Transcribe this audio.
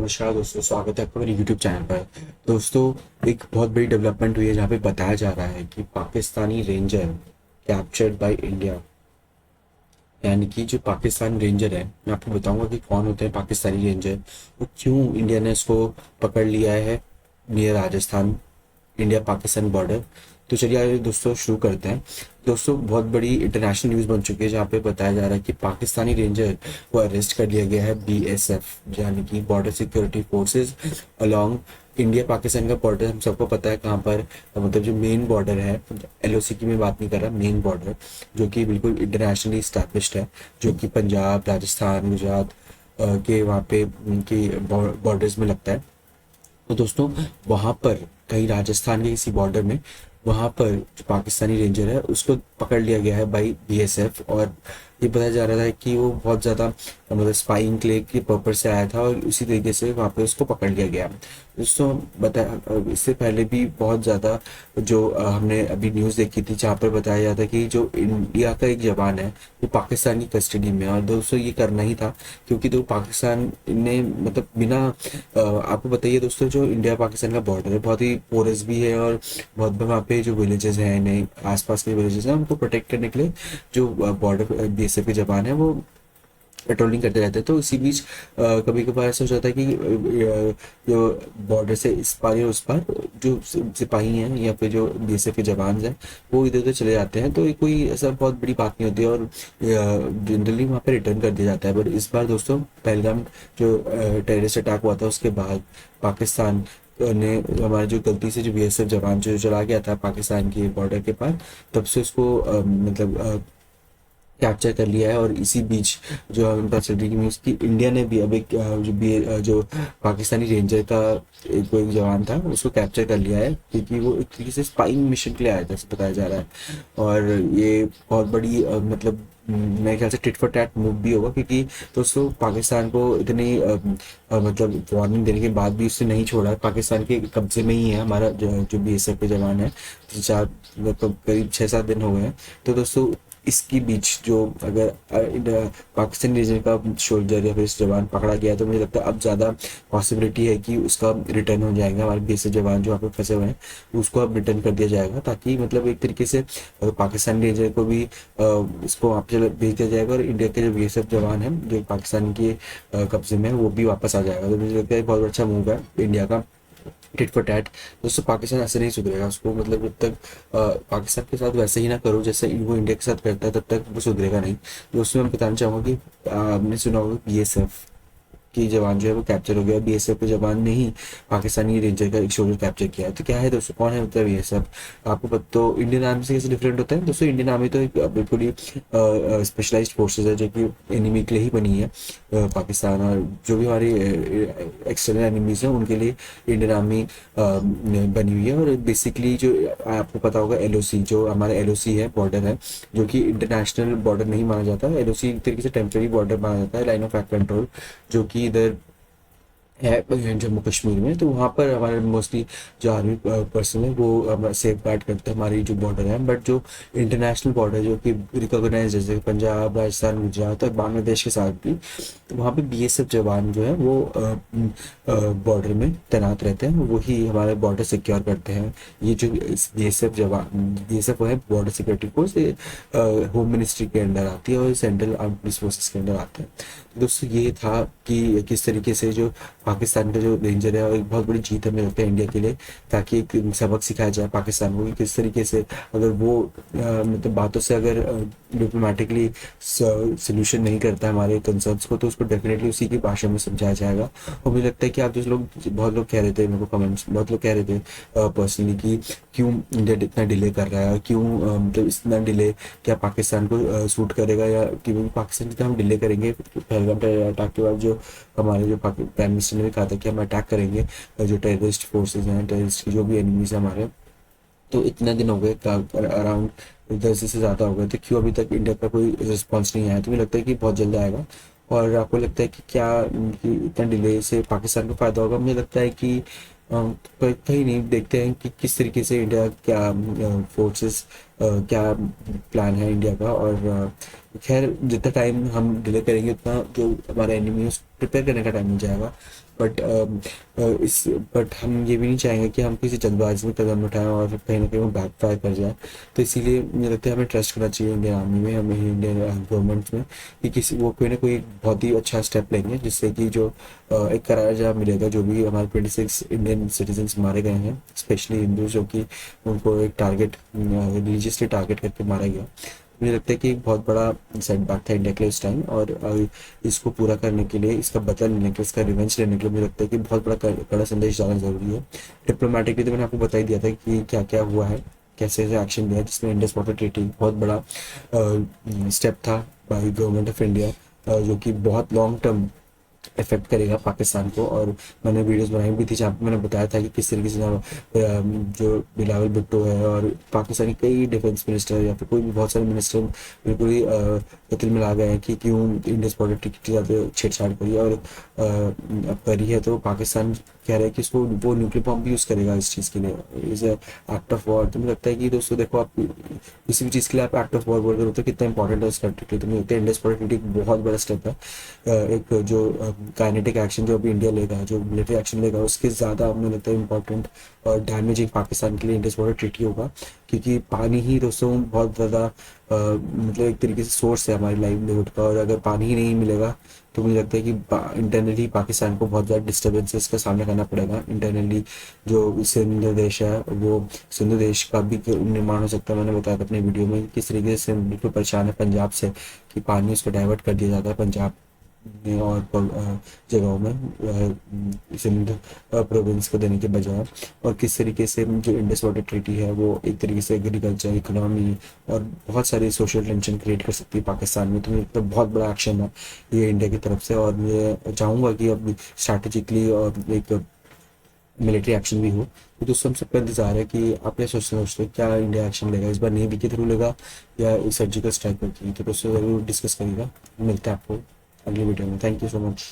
नमस्कार दोस्तों, स्वागत है आपका मेरे यूट्यूब चैनल पर। दोस्तों, एक बहुत बड़ी डेवलपमेंट हुई है जहाँ पे बताया जा रहा है कि Pakistani ranger captured by India. यानी कि जो पाकिस्तान रेंजर है, मैं आपको बताऊंगा कि कौन होते हैं पाकिस्तानी रेंजर, वो क्यों इंडिया ने इसको पकड़ लिया है near Rajasthan, India Pakistan border. तो चलिए आइए दोस्तों शुरू करते हैं। दोस्तों, बहुत बड़ी इंटरनेशनल न्यूज़ बन चुकी है जहाँ पे बताया जा रहा है कि पाकिस्तानी रेंजर को अरेस्ट कर लिया गया है बीएसएफ यानी कि border security forces along India Pakistan का बॉर्डर। हम सबको पता है कहाँ पर, मतलब जो मेन बॉर्डर है, एलओसी की मैं बात नहीं कर रहा, मेन बॉर्डर जो कि बिल्कुल इंटरनेशनली इस्टेब्लिश्ड है, जो कि पंजाब, राजस्थान, गुजरात के वहाँ पे उनकी बॉर्डर्स में लगता है। तो दोस्तों, वहाँ पर कहीं राजस्थान के किसी बॉर्डर में वहाँ पर जो पाकिस्तानी रेंजर है उसको पकड़ लिया गया है बाई बीएसएफ। और ये बताया जा रहा था कि वो बहुत ज़्यादा मतलब स्पाइंग के लिए के पर्पज से आया था और उसी तरीके से वहाँ पे उसको पकड़ लिया गया। दोस्तों, बताया इससे पहले भी बहुत ज़्यादा जो हमने अभी न्यूज़ देखी थी जहाँ पर बताया जाता है कि जो इंडिया का एक जवान है वो पाकिस्तान की कस्टडी में है। और दोस्तों, ये करना ही था क्योंकि तो पाकिस्तान ने मतलब बिना आपको बताइए दोस्तों, जो इंडिया पाकिस्तान का बॉर्डर है बहुत ही पोरस भी है और बहुत वहाँ पे जो विलेजेस हैं, नए आसपास के विलेजेस हैं, उनको प्रोटेक्ट करने के लिए जो बॉर्डर बीएसएफ के जवान हैं वो पेट्रोलिंग करते रहते हैं। तो इसी बीच कभी कभार ऐसा हो जाता है कि जो बॉर्डर से इस पार या उस पार जो सिपाही हैं या फिर जो बीएसएफ के जवान हैं वो इधर उधर चले जाते हैं। तो ये कोई ऐसा बहुत बड़ी बात नहीं होती है और जनरली वहाँ पे रिटर्न कर दिया जाता है। बट इस बार दोस्तों, पहलगाम जो टेररिस्ट अटैक हुआ था उसके बाद पाकिस्तान ने हमारे जो गलती से जो बीएसएफ जवान जो चला गया था पाकिस्तान के बॉर्डर के पास, तब से उसको मतलब कैप्चर कर लिया है। और इसी बीच जो हमें पता चल रही है कि इंडिया ने भी अब एक जो पाकिस्तानी रेंजर का कोई जवान था उसको कैप्चर कर लिया है क्योंकि वो एक तरीके से स्पाइंग मिशन के लिए आया था, ऐसा बताया जा रहा है। और ये बहुत बड़ी मतलब मेरे ख्याल से टिट फॉर टैट मूव भी होगा क्योंकि दोस्तों पाकिस्तान को इतनी मतलब वार्निंग देने के बाद भी उससे नहीं छोड़ा है। पाकिस्तान के कब्जे में ही है हमारा जो बीएसएफ के जवान है। 4 मतलब करीब 6-7 दिन हो गए हैं। तो दोस्तों, इसके बीच जो अगर पाकिस्तान रीजन का सोल्जर या फिर जवान पकड़ा गया है तो मुझे लगता है अब ज़्यादा पॉसिबिलिटी है कि उसका रिटर्न हो जाएगा। हमारे बीएसएफ जवान जो वहाँ पे फंसे हुए हैं उसको अब रिटर्न कर दिया जाएगा ताकि मतलब एक तरीके से पाकिस्तान रीजन को भी इसको वहाँ पे भेज दिया जाएगा और इंडिया के जो बीएसएफ जवान हैं जो पाकिस्तान के कब्जे में है वो भी वापस आ जाएगा। तो मुझे लगता है बहुत अच्छा मूव है इंडिया का, टिट फॉर टैट। दोस्तों, पाकिस्तान ऐसे नहीं सुधरेगा, उसको मतलब जब तक पाकिस्तान के साथ वैसे ही ना करो जैसे वो इंडिया के साथ करता है तब तक वो सुधरेगा नहीं। दोस्तों, मैं बताना चाहूँगा कि आपने सुना होगा बीएसएफ की जवान जो है वो कैप्चर हो गया। बीएसएफ के जवान ने ही पाकिस्तानी रेंजर का एक शोल्डर कैप्चर किया है। तो क्या है दोस्तों, कौन है मतलब बीएसएफ? आपको पता तो इंडियन आर्मी से कैसे डिफरेंट होता है दोस्तों? इंडियन आर्मी तो एक बिल्कुल ही स्पेशलाइज्ड फोर्सेज है जो कि एनिमी के लिए ही बनी है। पाकिस्तान और जो भी हमारी एक्सटर्नल एनिमीज हैं उनके लिए इंडियन आर्मी बनी हुई है। और बेसिकली जो आपको पता होगा एलओसी, जो हमारा एलओसी है बॉर्डर है, जो कि इंटरनेशनल बॉर्डर नहीं माना जाता। एलओसी एक तरीके से टेम्परेरी बॉर्डर माना जाता है, लाइन ऑफ एक्ट कंट्रोल, जो कि इधर है जम्मू कश्मीर में। तो वहाँ पर हमारे मोस्टली जो आर्मी पर्सन है वो सेफ गार्ड करते हैं हमारी जो बॉर्डर है। बट जो इंटरनेशनल बॉर्डर जो कि रिकॉग्नाइज जैसे पंजाब, राजस्थान, गुजरात और बांग्लादेश के साथ भी, तो वहाँ पे बीएसएफ जवान जो है वो बॉर्डर में तैनात रहते हैं, वही हमारे बॉर्डर सिक्योर करते हैं। ये जो बीएसएफ जवान, बीएसएफ है border security force, home ministry के अंडर आती है और सेंट्रल आर्म पुलिस फोर्सेस के अंडर आते हैं। तो दोस्तों, ये था कि किस तरीके से जो पाकिस्तान का जो रेंजर है और एक बहुत बड़ी जीत हमें लगता है इंडिया के लिए, ताकि एक सबक सिखाया जाए पाकिस्तान को कि किस तरीके से अगर वो मतलब बातों से अगर डिप्लोमेटिकली सोल्यूशन नहीं करता हमारे कंसर्न्स को तो उसको डेफिनेटली उसी की भाषा में समझाया जाएगा। और मुझे लगता है कि आप जो लोग, बहुत लोग कह रहे थे मेरे को कमेंट्स, बहुत लोग कह रहे थे पर्सनली कि क्यों इंडिया इतना डिले कर रहा है और क्यों मतलब इतना डिले क्या पाकिस्तान को सूट करेगा, या क्योंकि पाकिस्तान जितना हम डिले करेंगे पहलगाम अटैक के बाद जो हमारे जो प्राइम मिनिस्टर ने भी कहा था कि हम अटैक करेंगे जो टेररिस्ट फोर्सेज हैं, टेररिस्ट की जो भी एनिमीज हैं हमारे, तो इतने दिन हो गए, अराउंड 10 दिन से ज़्यादा हो गए, तो क्यों अभी तक इंडिया का कोई रिस्पॉन्स नहीं आया? तो मुझे लगता है कि बहुत जल्द आएगा। और आपको लगता है कि क्या कि इतना डिले से पाकिस्तान को फ़ायदा होगा? मुझे लगता है कि कहीं नहीं, देखते हैं कि किस तरीके से इंडिया क्या फोर्सेस क्या प्लान है इंडिया का। और खैर जितना टाइम हम डिले करेंगे उतना जो हमारा एनिमी है उसको प्रिपेयर करने का टाइम मिल जाएगा। बट इस बट हम ये भी नहीं चाहेंगे कि हम किसी जल्दबाजी में कदम उठाएं और कहीं ना कहीं वो बैकफायर कर जाए। तो इसीलिए मुझे लगता है हमें ट्रस्ट करना चाहिए इंडियन आर्मी में, हमें इंडियन गवर्नमेंट में, कि किसी वो कोई ना कोई एक बहुत ही अच्छा स्टेप लेंगे जिससे कि जो एक करार जवाब मिलेगा जो भी हमारे 26 इंडियन सिटीजन्स मारे गए हैं, स्पेशली हिंदू, जो कि उनको एक टारगेट रिलीजियसली टारगेट करके मारा गया। मुझे लगता है कि एक बहुत बड़ा सेटबैक था इंडिया के लिए उस टाइम, और इसको पूरा करने के लिए, इसका बदला लेने के लिए, इसका रिवेंज लेने के लिए मुझे लगता है कि बहुत बड़ा कड़ा संदेश जाना जरूरी है। डिप्लोमेटिकली तो मैंने आपको बता ही दिया था कि क्या क्या हुआ है, कैसे कैसे एक्शन लिया, जिसमें इंडस वाटर ट्रीटी बहुत बड़ा स्टेप था बाई गवर्नमेंट ऑफ इंडिया, जो कि बहुत लॉन्ग टर्म इफेक्ट करेगा पाकिस्तान को। और मैंने वीडियोस बनाई भी थी जहाँ पे मैंने बताया था कि किस तरीके से जो बिलावल भुट्टो है और पाकिस्तानी कई डिफेंस मिनिस्टर या फिर कोई भी बहुत सारे मिनिस्टर बिल्कुल ही कत्ल मिला गए हैं कि क्यों इंडस बॉर्डर की ज़्यादा छेड़छाड़ करी है। और अब करी है तो पाकिस्तान कह रहा है कि इसको वो न्यूक्लियर बॉम्ब भी यूज़ करेगा इस चीज़ के लिए, इज एक्ट ऑफ वॉर। तो मुझे लगता है कि दोस्तों देखो, आप किसी भी चीज़ के लिए आप एक्ट ऑफ वॉर बोल रहे हो तो कितना इंपॉर्टेंट है उस कंट्री के लिए। तो मुझे लगता है इंडस बॉर्डर ट्रीटी एक बहुत बड़ा स्टेप है। एक जो काइनेटिक एक्शन जो अभी इंडिया लेगा, जो मिलिट्री एक्शन लेगा, उसके ज़्यादा मुझे लगता है इंपॉर्टेंट और डैमेजिंग पाकिस्तान के लिए इंडस वाटर ट्रीटी होगा। क्योंकि पानी ही दोस्तों बहुत ज़्यादा मतलब एक तरीके से सोर्स है हमारी लाइवलीहुड का, और अगर पानी ही नहीं मिलेगा तो मुझे लगता है कि इंटरनली पाकिस्तान को बहुत ज़्यादा डिस्टर्बेंसेस का सामना करना पड़ेगा। इंटरनली जो सिंध देश है, वो सिंध देश का भी निर्माण हो सकता है। मैंने बताया था अपने वीडियो में किस तरीके से सिंध बिल्कुल परेशान है पंजाब से, कि पानी उसको डाइवर्ट कर दिया जाता है पंजाब में और जगहों में सिंध प्रोविंस को देने के बजाय। और किस तरीके से जो इंडस वाटर ट्रीटी है वो एक तरीके से एग्रीकल्चर, इकोनॉमी और बहुत सारी सोशल टेंशन क्रिएट कर सकती है पाकिस्तान में। तो मुझे लगता है बहुत बड़ा एक्शन है ये इंडिया की तरफ से, और मैं चाहूँगा कि अब स्ट्रैटेजिकली और एक मिलिट्री एक्शन भी हो। तो दोस्तों हम सबका इंतजार है कि आप क्या सोचते हो, क्या इंडिया एक्शन लेगा इस बार, नेवी के थ्रू लेगा या सर्जिकल स्ट्राइक की। तो दोस्तों ज़रूर डिस्कस करिएगा। मिलते हैं आपको अगली वीडियो में। Thank you so much.